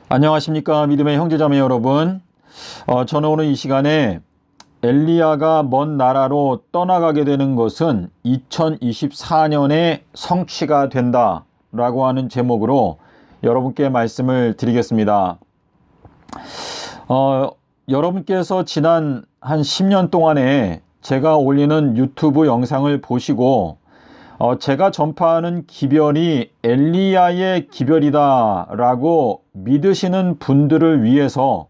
안녕하십니까 믿음의 형제자매 여러분. 저는 오늘 이 시간에 엘리야가 먼 나라로 떠나가게 되는 것은 2024년에 성취가 된다 라고 하는 제목으로 여러분께 말씀을 드리겠습니다. 여러분께서 지난 한 10년 동안에 제가 올리는 유튜브 영상을 보시고 제가 전파하는 기별이 엘리야의 기별이다 라고 믿으시는 분들을 위해서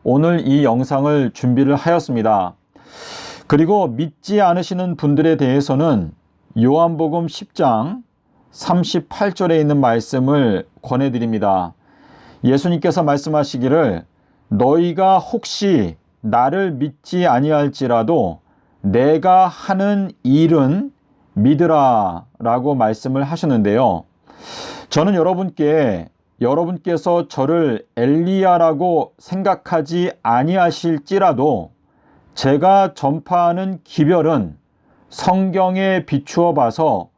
오늘 이 영상을 준비를 하였습니다. 그리고 믿지 않으시는 분들에 대해서는 요한복음 10장 38절에 있는 말씀을 권해드립니다. 예수님께서 말씀하시기를 너희가 혹시 나를 믿지 아니할지라도 내가 하는 일은 믿으라 라고 말씀을 하셨는데요. 저는 여러분께서 저를 엘리야라고 생각하지 아니하실지라도 제가 전파하는 기별은 성경에 비추어 봐서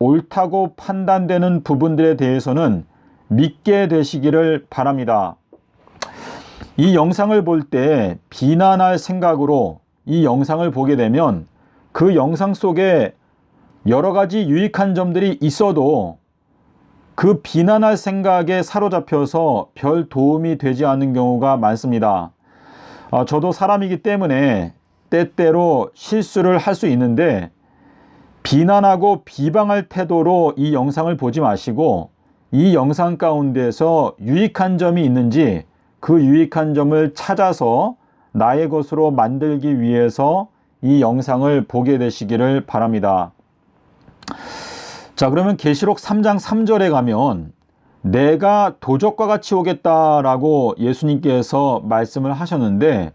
옳다고 판단되는 부분들에 대해서는 믿게 되시기를 바랍니다. 이 영상을 볼 때 비난할 생각으로 이 영상을 보게 되면 그 영상 속에 여러 가지 유익한 점들이 있어도 그 비난할 생각에 사로잡혀서 별 도움이 되지 않는 경우가 많습니다. 저도 사람이기 때문에 때때로 실수를 할 수 있는데 비난하고 비방할 태도로 이 영상을 보지 마시고 이 영상 가운데서 유익한 점이 있는지 그 유익한 점을 찾아서 나의 것으로 만들기 위해서 이 영상을 보게 되시기를 바랍니다. 자, 그러면 계시록 3장 3절에 가면 내가 도적과 같이 오겠다라고 예수님께서 말씀을 하셨는데,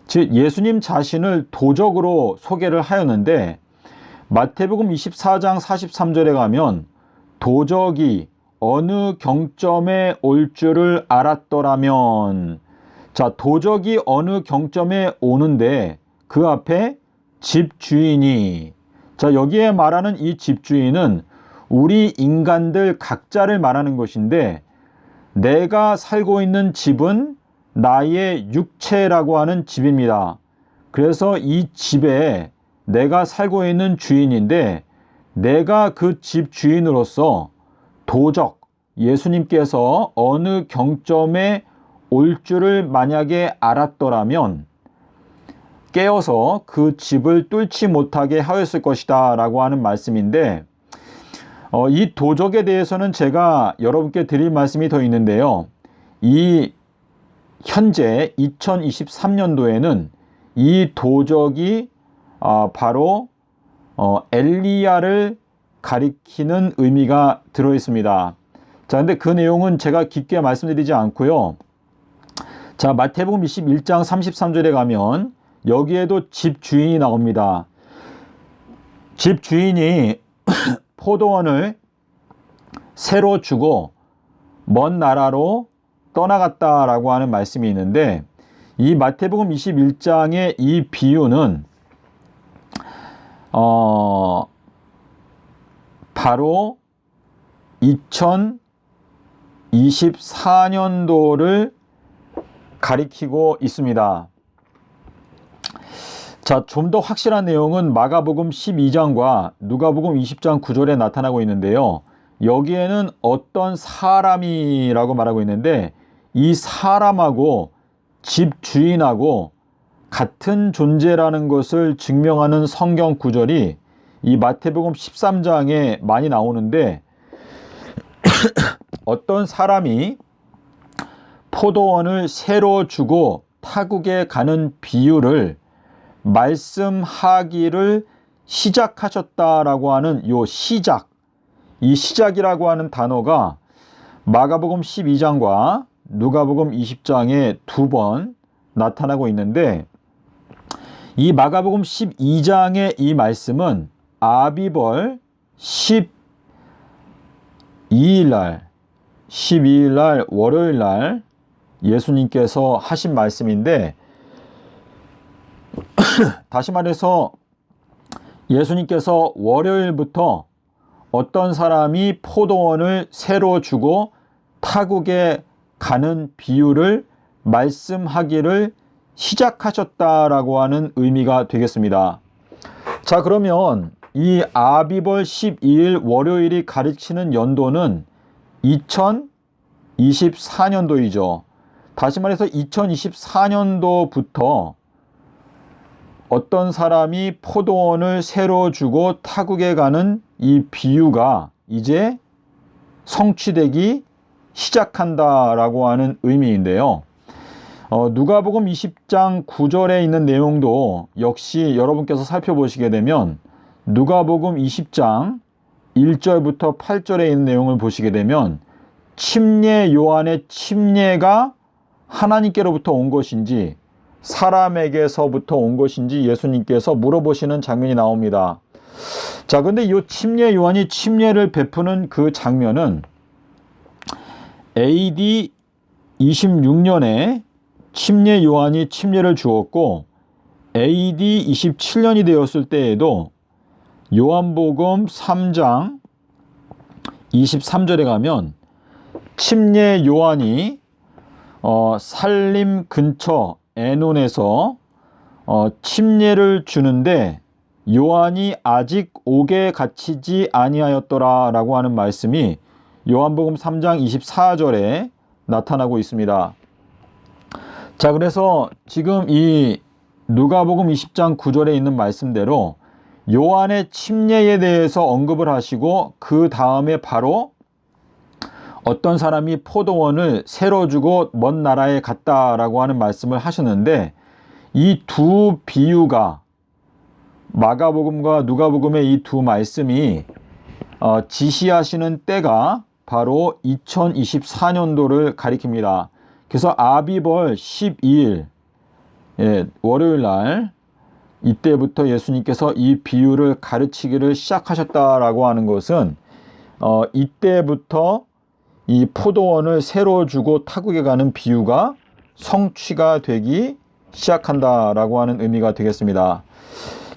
즉 예수님 자신을 도적으로 소개를 하였는데, 마태복음 24장 43절에 가면 도적이 어느 경점에 올 줄을 알았더라면, 자, 도적이 어느 경점에 오는데 그 앞에 집주인이, 자, 여기에 말하는 이 집주인은 우리 인간들 각자를 말하는 것인데, 내가 살고 있는 집은 나의 육체라고 하는 집입니다. 그래서 이 집에 내가 살고 있는 주인인데, 내가 그 집 주인으로서 도적, 예수님께서 어느 경점에 올 줄을 만약에 알았더라면 깨어서 그 집을 뚫지 못하게 하였을 것이다 라고 하는 말씀인데, 이 도적에 대해서는 제가 여러분께 드릴 말씀이 더 있는데요. 이 현재 2023년도에는 이 도적이 바로 엘리야를 가리키는 의미가 들어 있습니다. 자, 근데 그 내용은 제가 깊게 말씀드리지 않고요. 자, 마태복음 21장 33절에 가면 여기에도 집주인이 나옵니다. 집주인이 포도원을 새로 주고 먼 나라로 떠나갔다라고 하는 말씀이 있는데, 이 마태복음 21장의 이 비유는 바로 2024년도를 가리키고 있습니다. 자, 좀 더 확실한 내용은 마가복음 12장과 누가복음 20장 9절에 나타나고 있는데요. 여기에는 어떤 사람이라고 말하고 있는데, 이 사람하고 집주인하고 같은 존재라는 것을 증명하는 성경 구절이 이 마태복음 13장에 많이 나오는데, 어떤 사람이 포도원을 새로 주고 타국에 가는 비유를 말씀하기를 시작하셨다라고 하는 요 시작, 이 시작이라고 하는 단어가 마가복음 12장과 누가복음 20장에 두 번 나타나고 있는데, 이 마가복음 12장의 이 말씀은 아비벌 12일 날 월요일 날 예수님께서 하신 말씀인데, 다시 말해서 예수님께서 월요일부터 어떤 사람이 포도원을 새로 주고 타국에 가는 비유를 말씀하기를 시작하셨다라고 하는 의미가 되겠습니다. 자, 그러면 이 아비벌 12일 월요일이 가르치는 연도는 2024년도이죠. 다시 말해서 2024년도부터 어떤 사람이 포도원을 새로 주고 타국에 가는 이 비유가 이제 성취되기 시작한다라고 하는 의미인데요. 누가복음 20장 9절에 있는 내용도 역시 여러분께서 살펴보시게 되면 누가복음 20장 1절부터 8절에 있는 내용을 보시게 되면 침례 요한의 침례가 하나님께로부터 온 것인지 사람에게서부터 온 것인지 예수님께서 물어보시는 장면이 나옵니다. 자, 근데 이 침례 요한이 침례를 베푸는 그 장면은 AD 26년에 침례 요한이 침례를 주었고 AD 27년이 되었을 때에도 요한복음 3장 23절에 가면 침례 요한이 살림 근처 에논에서 침례를 주는데 요한이 아직 옥에 갇히지 아니하였더라 라고 하는 말씀이 요한복음 3장 24절에 나타나고 있습니다. 자, 그래서 지금 이 누가복음 20장 9절에 있는 말씀대로 요한의 침례에 대해서 언급을 하시고 그 다음에 바로 어떤 사람이 포도원을 새로 주고 먼 나라에 갔다라고 하는 말씀을 하셨는데 이 두 비유가 마가복음과 누가복음의 이 두 말씀이 지시하시는 때가 바로 2024년도를 가리킵니다. 그래서 아비벌 12일 월요일 날 이때부터 예수님께서 이 비유를 가르치기를 시작하셨다라고 하는 것은 이때부터 이 포도원을 새로 주고 타국에 가는 비유가 성취가 되기 시작한다라고 하는 의미가 되겠습니다.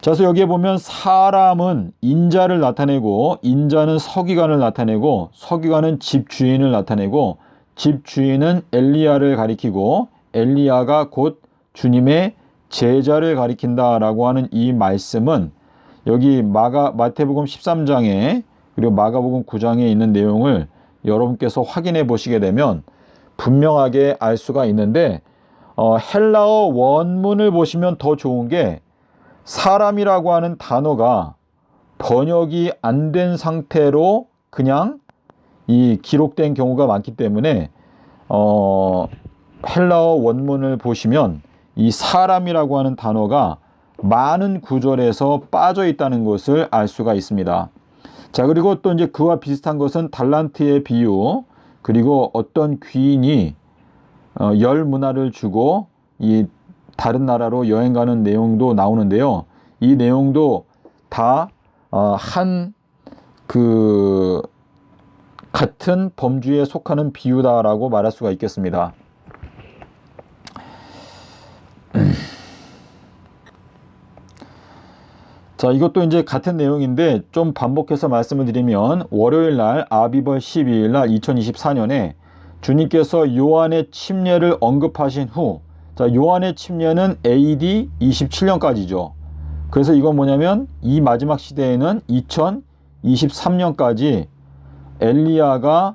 자, 그래서 여기에 보면 사람은 인자를 나타내고 인자는 서기관을 나타내고 서기관은 집주인을 나타내고 집주인은 엘리야를 가리키고 엘리야가 곧 주님의 제자를 가리킨다라고 하는 이 말씀은 여기 마태복음 13장에 그리고 마가복음 9장에 있는 내용을 여러분께서 확인해 보시게 되면 분명하게 알 수가 있는데 헬라어 원문을 보시면 더 좋은 게 사람이라고 하는 단어가 번역이 안 된 상태로 그냥 이 기록된 경우가 많기 때문에 헬라어 원문을 보시면 이 사람이라고 하는 단어가 많은 구절에서 빠져 있다는 것을 알 수가 있습니다. 자, 그리고 또 이제 그와 비슷한 것은 달란트의 비유, 그리고 어떤 귀인이 열 문화를 주고 이 다른 나라로 여행 가는 내용도 나오는데요. 이 내용도 다 같은 범주에 속하는 비유다라고 말할 수가 있겠습니다. 자, 이것도 이제 같은 내용인데 좀 반복해서 말씀을 드리면 월요일 날 아비벌 12일 날 2024년에 주님께서 요한의 침례를 언급하신 후, 자, 요한의 침례는 AD 27년까지죠. 그래서 이건 뭐냐면 이 마지막 시대에는 2023년까지 엘리야가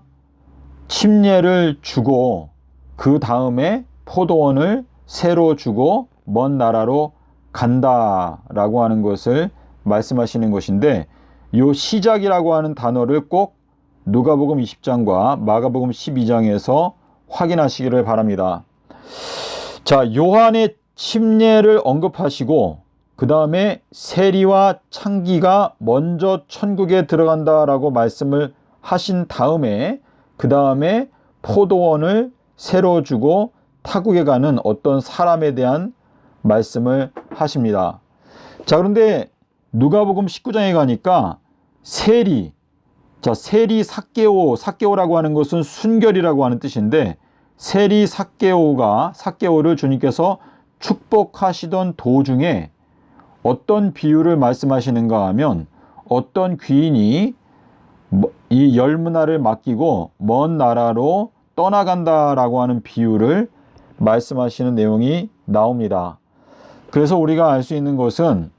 침례를 주고 그 다음에 포도원을 새로 주고 먼 나라로 간다라고 하는 것을 말씀하시는 것인데 이 시작이라고 하는 단어를 꼭 누가복음 20장과 마가복음 12장에서 확인하시기를 바랍니다. 자, 요한의 침례를 언급하시고 그 다음에 세리와 창기가 먼저 천국에 들어간다라고 말씀을 하신 다음에 그 다음에 포도원을 새로 주고 타국에 가는 어떤 사람에 대한 말씀을 하십니다. 자, 그런데 누가복음 19장에 가니까 세리, 자, 세리 삭개오라고 하는 것은 순결이라고 하는 뜻인데 세리 삭개오를 주님께서 축복하시던 도중에 어떤 비유를 말씀하시는가 하면 어떤 귀인이 이 열문화를 맡기고 먼 나라로 떠나간다라고 하는 비유를 말씀하시는 내용이 나옵니다. 그래서 우리가 알 수 있는 것은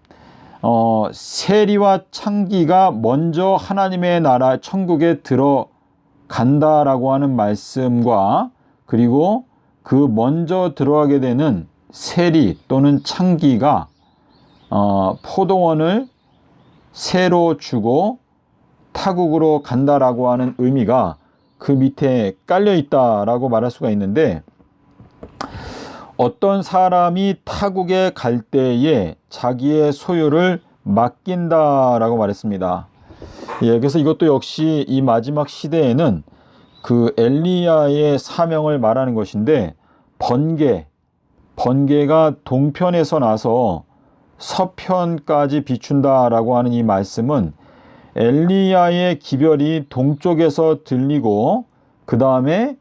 세리와 창기가 먼저 하나님의 나라 천국에 들어간다라고 하는 말씀과, 그리고 그 먼저 들어가게 되는 세리 또는 창기가 포도원을 새로 주고 타국으로 간다라고 하는 의미가 그 밑에 깔려 있다라고 말할 수가 있는데, 어떤 사람이 타국에 갈 때에 자기의 소유를 맡긴다라고 말했습니다. 예, 그래서 이것도 역시 이 마지막 시대에는 그 엘리야의 사명을 말하는 것인데, 번개가 동편에서 나서 서편까지 비춘다라고 하는 이 말씀은 엘리야의 기별이 동쪽에서 들리고 그 다음에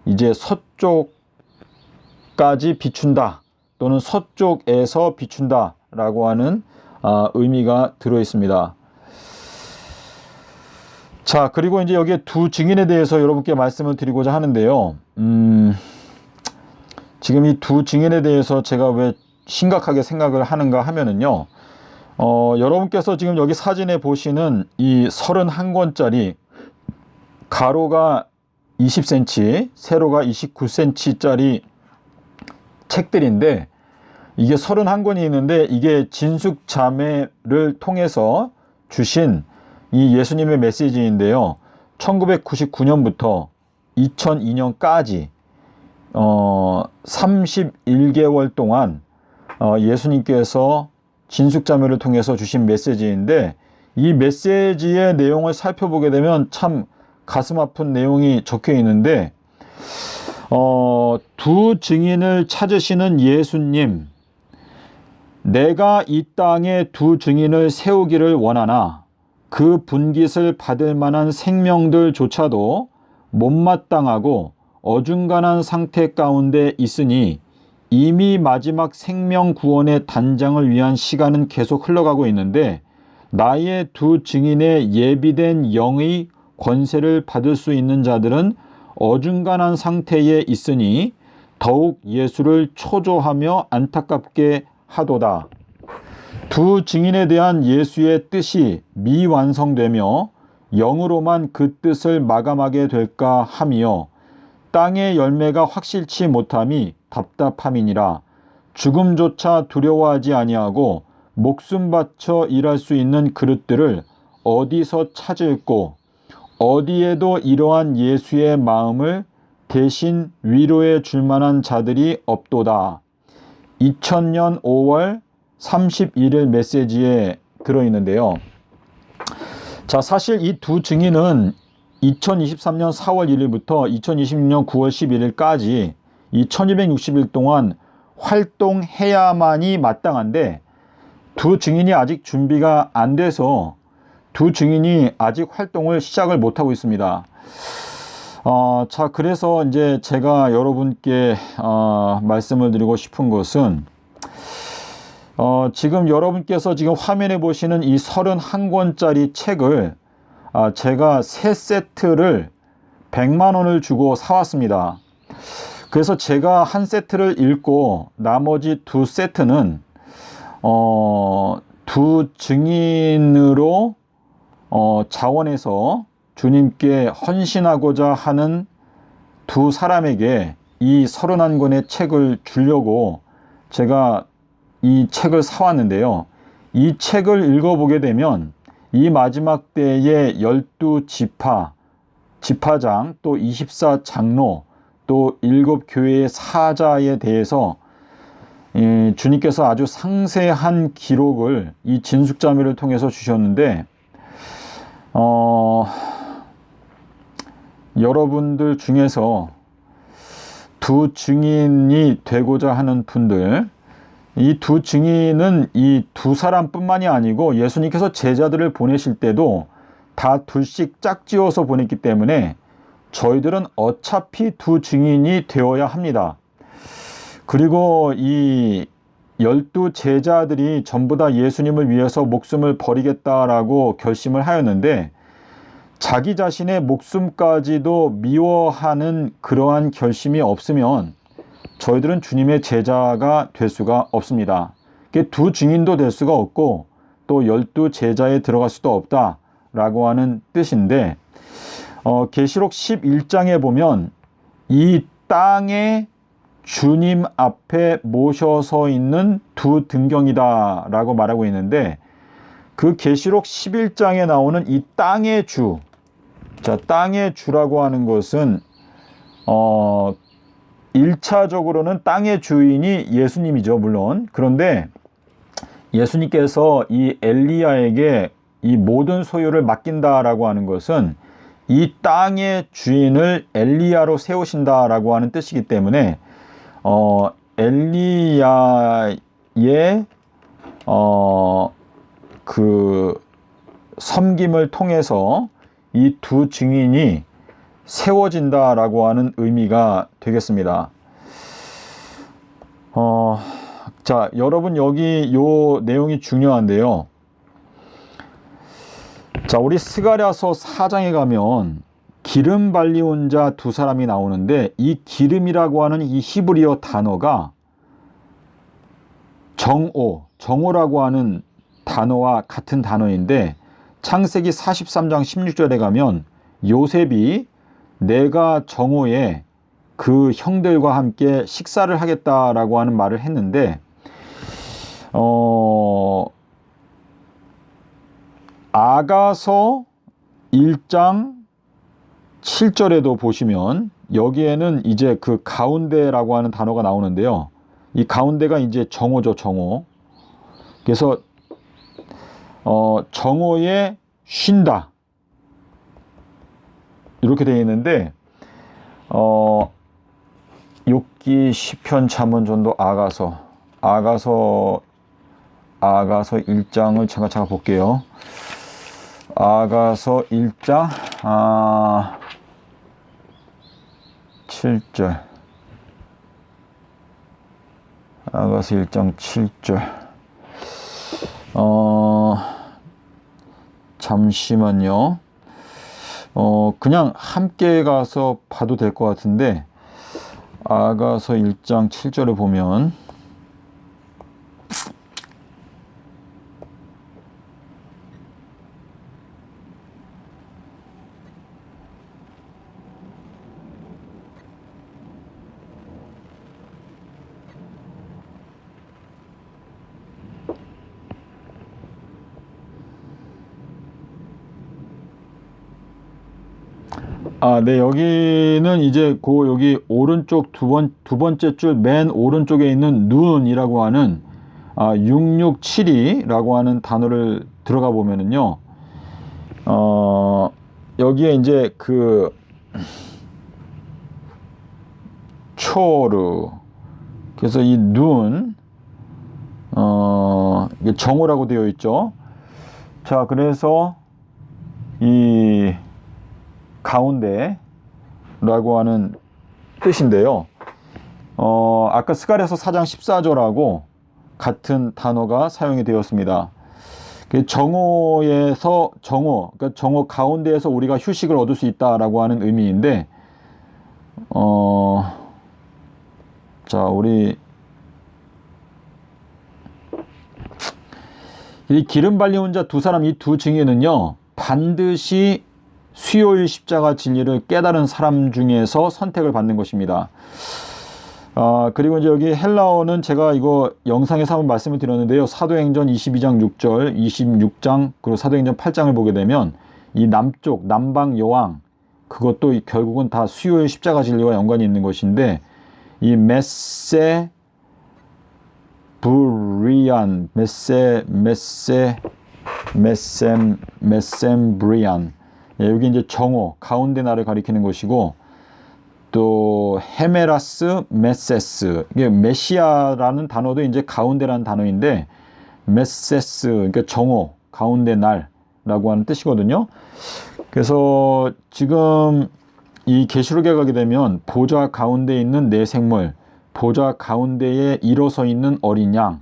이제 서쪽까지 비춘다, 또는 서쪽에서 비춘다 라고 하는 의미가 들어 있습니다. 자, 그리고 이제 여기에 두 증인에 대해서 여러분께 말씀을 드리고자 하는데요. 지금 이 두 증인에 대해서 제가 왜 심각하게 생각을 하는가 하면은요, 여러분께서 지금 여기 사진에 보시는 이 31권짜리 가로가 20cm, 세로가 29cm짜리 책들인데, 이게 31권이 있는데, 이게 진숙자매를 통해서 주신 이 예수님의 메시지인데요. 1999년부터 2002년까지 31개월 동안 예수님께서 진숙자매를 통해서 주신 메시지인데, 이 메시지의 내용을 살펴보게 되면 참 가슴 아픈 내용이 적혀 있는데, 두 증인을 찾으시는 예수님, 내가 이 땅에 두 증인을 세우기를 원하나 그 분깃을 받을 만한 생명들조차도 못마땅하고 어중간한 상태 가운데 있으니 이미 마지막 생명 구원의 단장을 위한 시간은 계속 흘러가고 있는데, 나의 두 증인의 예비된 영의 권세를 받을 수 있는 자들은 어중간한 상태에 있으니 더욱 예수를 초조하며 안타깝게 하도다. 두 증인에 대한 예수의 뜻이 미완성되며 영으로만 그 뜻을 마감하게 될까 하며, 땅의 열매가 확실치 못함이 답답함이니라. 죽음조차 두려워하지 아니하고 목숨 바쳐 일할 수 있는 그릇들을 어디서 찾을꼬, 어디에도 이러한 예수의 마음을 대신 위로해 줄 만한 자들이 없도다. 2000년 5월 31일 메시지에 들어있는데요. 자, 사실 이 두 증인은 2023년 4월 1일부터 2026년 9월 11일까지 이 1260일 동안 활동해야만이 마땅한데, 두 증인이 아직 준비가 안 돼서 두 증인이 아직 활동을 시작을 못하고 있습니다. 자, 그래서 이제 제가 여러분께 말씀을 드리고 싶은 것은, 지금 여러분께서 지금 화면에 보시는 이 31권짜리 책을 제가 세 세트를 100만 원을 주고 사왔습니다. 그래서 제가 한 세트를 읽고 나머지 두 세트는 두 증인으로 자원해서 주님께 헌신하고자 하는 두 사람에게 이 31권의 책을 주려고 제가 이 책을 사왔는데요. 이 책을 읽어보게 되면 이 마지막 때의 12지파, 지파장, 또 24장로, 또 7교회의 사자에 대해서 주님께서 아주 상세한 기록을 이 진숙자매를 통해서 주셨는데, 여러분들 중에서 두 증인이 되고자 하는 분들, 이 두 증인은 이 두 사람뿐만이 아니고 예수님께서 제자들을 보내실 때도 다 둘씩 짝지어서 보냈기 때문에 저희들은 어차피 두 증인이 되어야 합니다. 그리고 이 12제자들이 전부 다 예수님을 위해서 목숨을 버리겠다라고 결심을 하였는데, 자기 자신의 목숨까지도 미워하는 그러한 결심이 없으면 저희들은 주님의 제자가 될 수가 없습니다. 두 증인도 될 수가 없고 또 12 제자에 들어갈 수도 없다라고 하는 뜻인데, 계시록 11장에 보면 이 땅에 주님 앞에 모셔서 있는 두 등경이다 라고 말하고 있는데, 그 계시록 11장에 나오는 이 땅의 주, 자, 땅의 주라고 하는 것은 1차적으로는 땅의 주인이 예수님이죠, 물론. 그런데 예수님께서 이 엘리야에게 이 모든 소유를 맡긴다라고 하는 것은 이 땅의 주인을 엘리야로 세우신다라고 하는 뜻이기 때문에 엘리야의 그 섬김을 통해서 이 두 증인이 세워진다라고 하는 의미가 되겠습니다. 자, 여러분, 여기 요 내용이 중요한데요. 자, 우리 스가랴서 4장에 가면 기름 발리운 자 두 사람이 나오는데, 이 기름이라고 하는 이 히브리어 단어가 정오라고 하는 단어와 같은 단어인데, 창세기 43장 16절에 가면 요셉이 내가 정오에 그 형들과 함께 식사를 하겠다라고 하는 말을 했는데, 아가서 1장 7절에도 보시면 여기에는 이제 그 가운데라고 하는 단어가 나오는데요. 이 가운데가 이제 정오죠, 정오. 그래서 정오에 쉰다, 이렇게 되어 있는데, 욥기, 시편, 잠언, 전도, 아가서 1장을 잠깐 볼게요. 아가서 1장 7절. 아가서 1장 7절. 잠시만요. 그냥 함께 가서 봐도 될 것 같은데, 아가서 1장 7절을 보면 네, 여기는 이제 여기 오른쪽 두 번째 줄 맨 오른쪽에 있는 눈이라고 하는 6672라고 하는 단어를 들어가 보면은요, 여기에 이제 그 초르, 그래서 이 눈, 이게 정오라고 되어 있죠. 자, 그래서 이 가운데라고 하는 뜻인데요. 아까 스가랴서 4장 14절하고 같은 단어가 사용이 되었습니다. 정오에서 그러니까 정오 가운데에서 우리가 휴식을 얻을 수 있다라고 하는 의미인데, 자, 우리 이 기름 발리운 자 두 사람, 이 두 증인은요, 반드시 수요일 십자가 진리를 깨달은 사람 중에서 선택을 받는 것입니다. 그리고 이제 여기 헬라어는 제가 이거 영상에서 한번 말씀을 드렸는데요. 사도행전 22장 6절, 26장, 그리고 사도행전 8장을 보게 되면 이 남방 여왕, 그것도 결국은 다 수요일 십자가 진리와 연관이 있는 것인데, 이 메셈브리안, 여기 이제 정오, 가운데 날을 가리키는 것이고, 또 헤메라스 메세스, 이게 메시아라는 단어도 이제 가운데라는 단어인데, 메세스, 그러니까 정오, 가운데 날라고 하는 뜻이거든요. 그래서 지금 이 계시록에 가게 되면 보좌 가운데 있는 네 생물, 보좌 가운데에 일어서 있는 어린 양,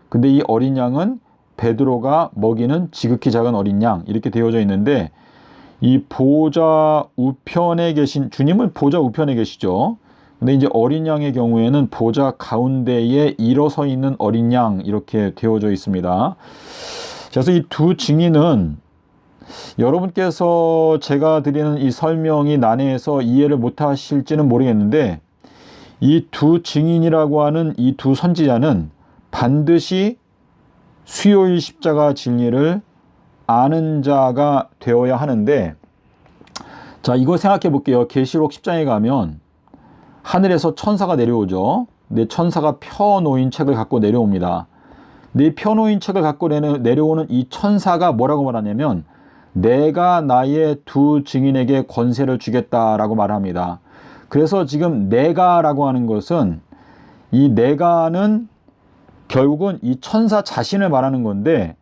근데 이 어린 양은 베드로가 먹이는 지극히 작은 어린 양, 이렇게 되어져 있는데, 이 보좌 우편에 계신 주님은 보좌 우편에 계시죠. 근데 이제 어린 양의 경우에는 보좌 가운데에 일어서 있는 어린 양 이렇게 되어져 있습니다. 그래서 이 두 증인은 여러분께서 제가 드리는 이 설명이 난해해서 이해를 못하실지는 모르겠는데 이 두 증인이라고 하는 이 두 선지자는 반드시 수요일 십자가 진리를 아는 자가 되어야 하는데, 자, 이거 생각해 볼게요. 계시록 10장에 가면 하늘에서 천사가 내려오죠. 내 천사가 펴놓인 책을 갖고 내려옵니다. 내 펴놓인 책을 갖고 내려오는 이 천사가 뭐라고 말하냐면 내가 나의 두 증인에게 권세를 주겠다라고 말합니다. 그래서 지금 내가라고 하는 것은 이 내가는 결국은 이 천사 자신을 말하는 건데,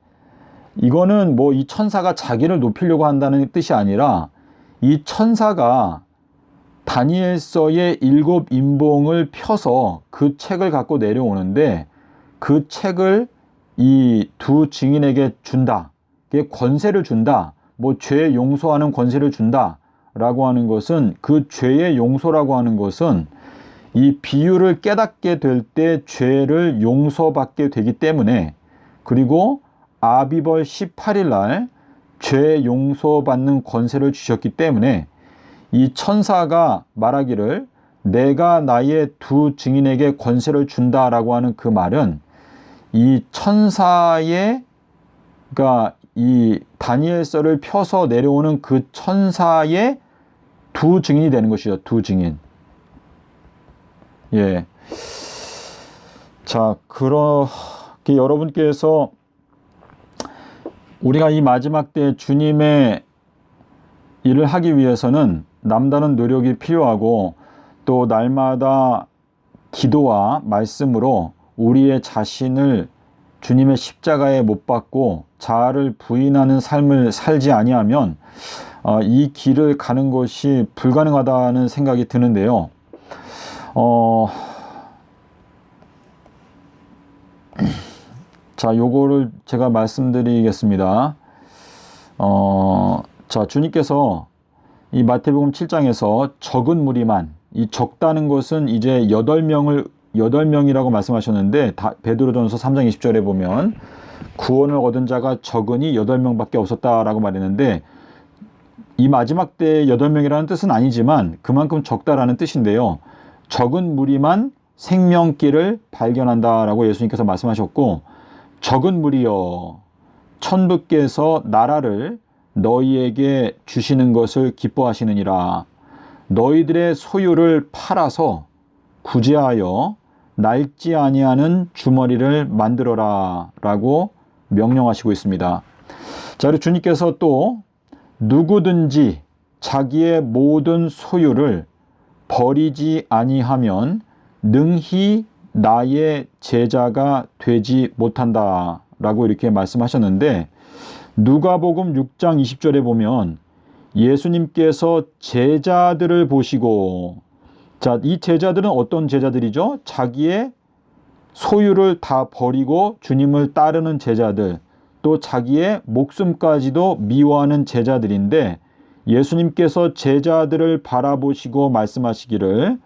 이거는 뭐 이 천사가 자기를 높이려고 한다는 뜻이 아니라 이 천사가 다니엘서의 7 인봉을 펴서 그 책을 갖고 내려오는데 그 책을 이 두 증인에게 준다. 권세를 준다. 뭐 죄 용서하는 권세를 준다. 라고 하는 것은 그 죄의 용서라고 하는 것은 이 비유를 깨닫게 될 때 죄를 용서받게 되기 때문에, 그리고 아비벌 18일 날 죄 용서받는 권세를 주셨기 때문에 이 천사가 말하기를 내가 나의 두 증인에게 권세를 준다라고 하는 그 말은 이 천사의, 그러니까 이 다니엘서를 펴서 내려오는 그 천사의 두 증인이 되는 것이죠. 두 증인. 예. 자, 그렇게 여러분께서 우리가 이 마지막 때 주님의 일을 하기 위해서는 남다른 노력이 필요하고 또 날마다 기도와 말씀으로 우리의 자신을 주님의 십자가에 못 박고 자아를 부인하는 삶을 살지 아니하면 이 길을 가는 것이 불가능하다는 생각이 드는데요. 자, 요거를 제가 말씀드리겠습니다. 자, 주님께서 이 마태복음 7장에서 적은 무리만, 이 적다는 것은 이제 8명이라고 말씀하셨는데, 베드로전서 3장 20절에 보면 구원을 얻은 자가 적으니 8명밖에 없었다라고 말했는데, 이 마지막 때 8명이라는 뜻은 아니지만 그만큼 적다라는 뜻인데요. 적은 무리만 생명길을 발견한다라고 예수님께서 말씀하셨고, 적은 무리여 천부께서 나라를 너희에게 주시는 것을 기뻐하시느니라. 너희들의 소유를 팔아서 구제하여 낡지 아니하는 주머니를 만들어라 라고 명령하시고 있습니다. 자, 그리고 주님께서 또 누구든지 자기의 모든 소유를 버리지 아니하면 능히 나의 제자가 되지 못한다 라고 이렇게 말씀하셨는데, 누가복음 6장 20절에 보면 예수님께서 제자들을 보시고, 자, 이 제자들은 어떤 제자들이죠? 자기의 소유를 다 버리고 주님을 따르는 제자들, 또 자기의 목숨까지도 미워하는 제자들인데, 예수님께서 제자들을 바라보시고 말씀하시기를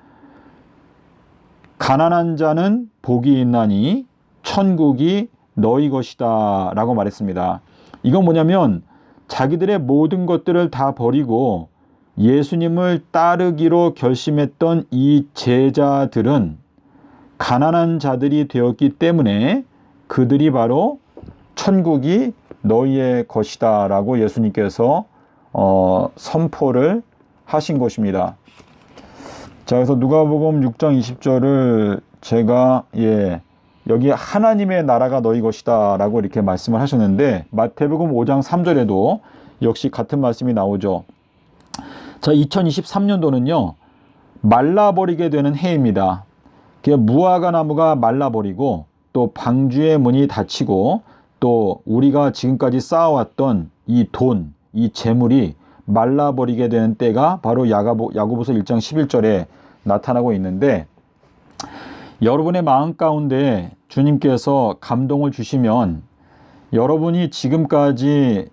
가난한 자는 복이 있나니 천국이 너희 것이다 라고 말했습니다. 이건 뭐냐면 자기들의 모든 것들을 다 버리고 예수님을 따르기로 결심했던 이 제자들은 가난한 자들이 되었기 때문에 그들이 바로 천국이 너희의 것이다 라고 예수님께서 선포를 하신 것입니다. 자, 그래서 누가복음 6장 20절을 제가 여기 하나님의 나라가 너희 것이다 라고 이렇게 말씀을 하셨는데, 마태복음 5장 3절에도 역시 같은 말씀이 나오죠. 자, 2023년도는요 말라버리게 되는 해입니다. 무화과 나무가 말라버리고 또 방주의 문이 닫히고 또 우리가 지금까지 쌓아왔던 이 돈, 이 재물이 말라버리게 되는 때가 바로 야고보서 1장 11절에 나타나고 있는데, 여러분의 마음 가운데 주님께서 감동을 주시면 여러분이 지금까지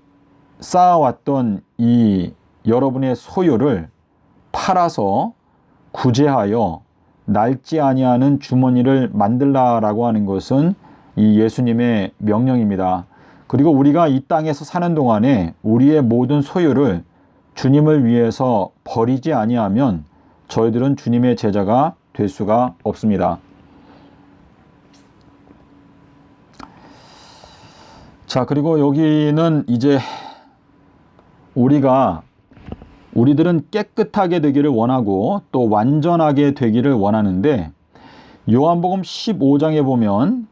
쌓아왔던 이 여러분의 소유를 팔아서 구제하여 낡지 아니하는 주머니를 만들라라고 하는 것은 이 예수님의 명령입니다. 그리고 우리가 이 땅에서 사는 동안에 우리의 모든 소유를 주님을 위해서 버리지 아니하면 저희들은 주님의 제자가 될 수가 없습니다. 자, 그리고 여기는 이제 우리들은 깨끗하게 되기를 원하고 또 완전하게 되기를 원하는데, 요한복음 15장에 보면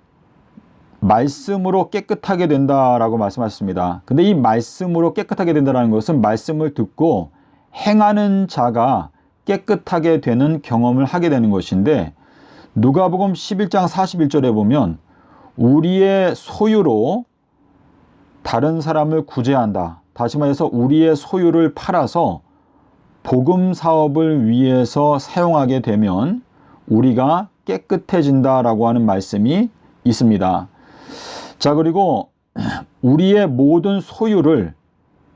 말씀으로 깨끗하게 된다라고 말씀하셨습니다. 근데 이 말씀으로 깨끗하게 된다는 것은 말씀을 듣고 행하는 자가 깨끗하게 되는 경험을 하게 되는 것인데, 누가복음 11장 41절에 보면 우리의 소유로 다른 사람을 구제한다. 다시 말해서 우리의 소유를 팔아서 복음 사업을 위해서 사용하게 되면 우리가 깨끗해진다라고 하는 말씀이 있습니다. 자, 그리고 우리의 모든 소유를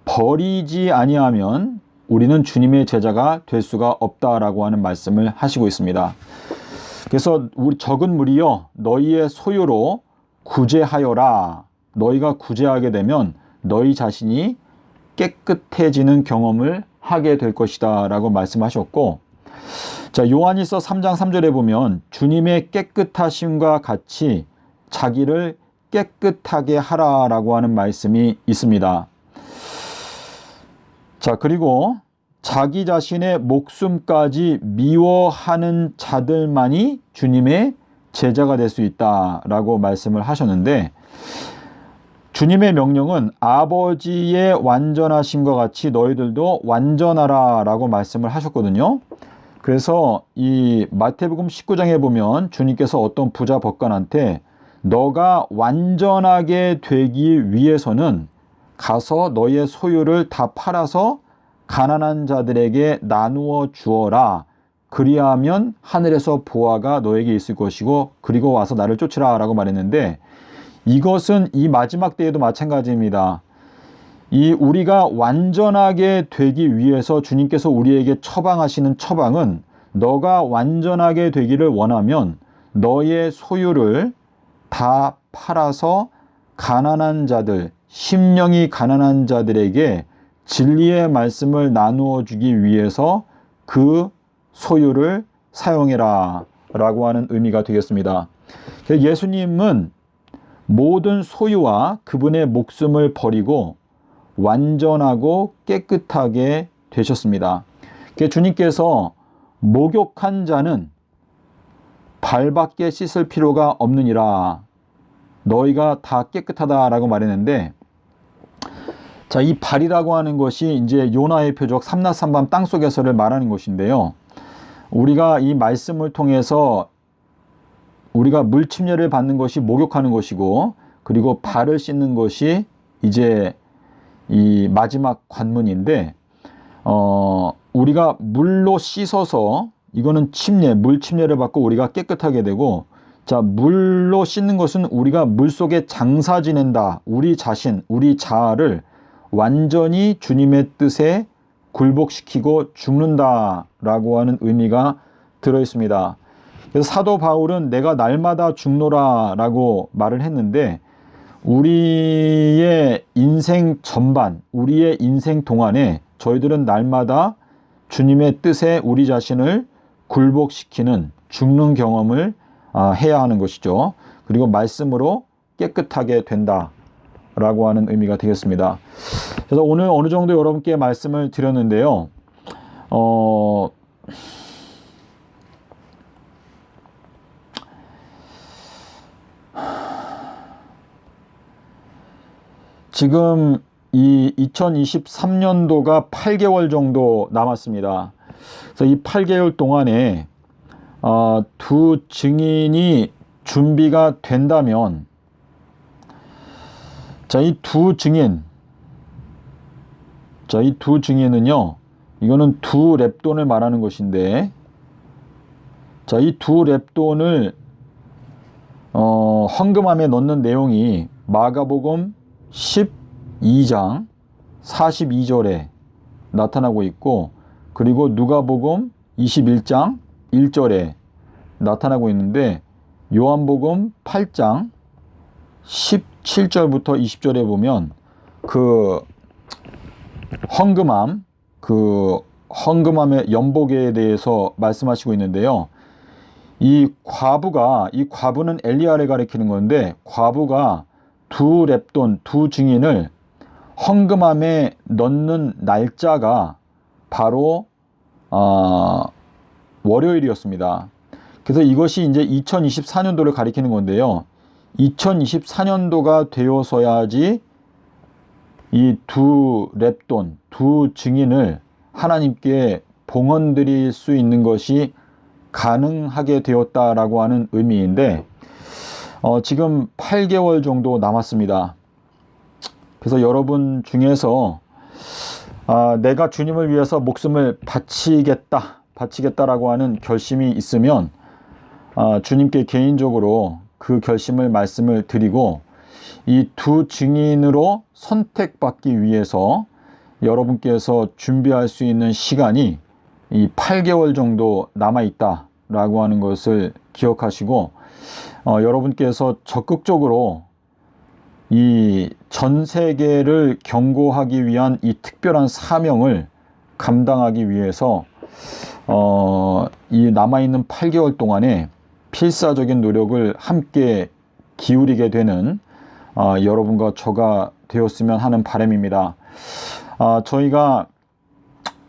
버리지 아니하면 우리는 주님의 제자가 될 수가 없다라고 하는 말씀을 하시고 있습니다. 그래서 우리 적은 무리여 너희의 소유로 구제하여라. 너희가 구제하게 되면 너희 자신이 깨끗해지는 경험을 하게 될 것이다 라고 말씀하셨고, 자, 요한일서 3장 3절에 보면 주님의 깨끗하심과 같이 자기를 깨끗하게 하라라고 하는 말씀이 있습니다. 자, 그리고 자기 자신의 목숨까지 미워하는 자들만이 주님의 제자가 될 수 있다라고 말씀을 하셨는데, 주님의 명령은 아버지의 완전하심과 같이 너희들도 완전하라 라고 말씀을 하셨거든요. 그래서 이 마태복음 19장에 보면 주님께서 어떤 부자 법관한테 너가 완전하게 되기 위해서는 가서 너의 소유를 다 팔아서 가난한 자들에게 나누어 주어라. 그리하면 하늘에서 보화가 너에게 있을 것이고 그리고 와서 나를 쫓으라 라고 말했는데, 이것은 이 마지막 때에도 마찬가지입니다. 우리가 완전하게 되기 위해서 주님께서 우리에게 처방하시는 처방은 너가 완전하게 되기를 원하면 너의 소유를 다 팔아서 가난한 자들, 심령이 가난한 자들에게 진리의 말씀을 나누어 주기 위해서 그 소유를 사용해라 라고 하는 의미가 되겠습니다. 예수님은 모든 소유와 그분의 목숨을 버리고 완전하고 깨끗하게 되셨습니다. 주님께서 목욕한 자는 발밖에 씻을 필요가 없느니라. 너희가 다 깨끗하다라고 말했는데, 자, 이 발이라고 하는 것이 이제 요나의 표적 삼낮삼밤 땅속에서를 말하는 것인데요. 우리가 이 말씀을 통해서 우리가 물 침례를 받는 것이 목욕하는 것이고, 그리고 발을 씻는 것이 이제 이 마지막 관문인데, 우리가 물로 씻어서 이거는 침례, 물 침례를 받고 우리가 깨끗하게 되고, 자, 물로 씻는 것은 우리가 물 속에 장사 지낸다. 우리 자신, 우리 자아를 완전히 주님의 뜻에 굴복시키고 죽는다라고 하는 의미가 들어 있습니다. 그래서 사도 바울은 내가 날마다 죽노라 라고 말을 했는데, 우리의 인생 전반, 우리의 인생 동안에 저희들은 날마다 주님의 뜻에 우리 자신을 굴복시키는 죽는 경험을 해야 하는 것이죠. 그리고 말씀으로 깨끗하게 된다 라고 하는 의미가 되겠습니다. 그래서 오늘 어느 정도 여러분께 말씀을 드렸는데요. 지금 이 2023년도가 8개월 정도 남았습니다. 그래서 이 8개월 동안에 두 증인이 준비가 된다면, 자, 이 두 증인은요, 이거는 두 렙돈을 말하는 것인데, 자, 이 두 렙돈을 헌금함에 넣는 내용이 마가복음 12장 42절에 나타나고 있고, 그리고 누가복음 21장 1절에 나타나고 있는데, 요한복음 8장 17절부터 20절에 보면 그 헝금함의 연복에 대해서 말씀하시고 있는데요. 이 과부는 엘리야를 가리키는 건데, 과부가 두 렙돈, 두 증인을 헝금함에 넣는 날짜가 바로 월요일이었습니다. 그래서 이것이 이제 2024년도를 가리키는 건데요. 2024년도가 되어서야지 이 두 렙돈, 두 증인을 하나님께 봉헌드릴 수 있는 것이 가능하게 되었다라고 하는 의미인데, 지금 8개월 정도 남았습니다. 그래서 여러분 중에서 내가 주님을 위해서 목숨을 바치겠다라고 하는 결심이 있으면 주님께 개인적으로 그 결심을 말씀을 드리고, 이 두 증인으로 선택받기 위해서 여러분께서 준비할 수 있는 시간이 이 8개월 정도 남아있다라고 하는 것을 기억하시고, 여러분께서 적극적으로 이 전 세계를 경고하기 위한 이 특별한 사명을 감당하기 위해서 이 남아있는 8개월 동안에 필사적인 노력을 함께 기울이게 되는 여러분과 저가 되었으면 하는 바람입니다. 저희가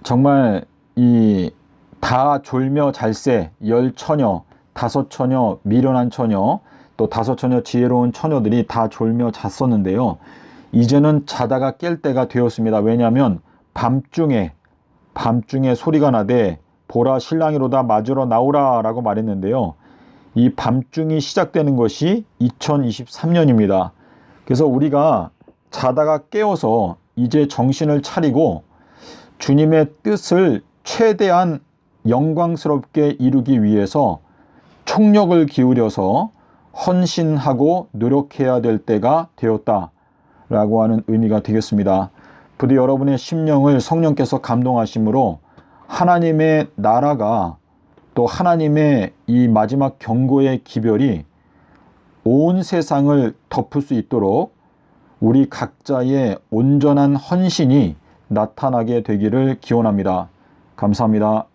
정말 이 다졸며 잘세, 열처녀, 다섯처녀, 미련한 처녀, 또 다섯처녀 지혜로운 처녀들이 다 졸며 잤었는데요. 이제는 자다가 깰 때가 되었습니다. 왜냐하면 밤중에 소리가 나되 보라 신랑이로다 맞으러 나오라 라고 말했는데요. 이 밤중이 시작되는 것이 2023년입니다. 그래서 우리가 자다가 깨어서 이제 정신을 차리고 주님의 뜻을 최대한 영광스럽게 이루기 위해서 총력을 기울여서 헌신하고 노력해야 될 때가 되었다라고 하는 의미가 되겠습니다. 부디 여러분의 심령을 성령께서 감동하심으로 하나님의 나라가, 또 하나님의 이 마지막 경고의 기별이 온 세상을 덮을 수 있도록 우리 각자의 온전한 헌신이 나타나게 되기를 기원합니다. 감사합니다.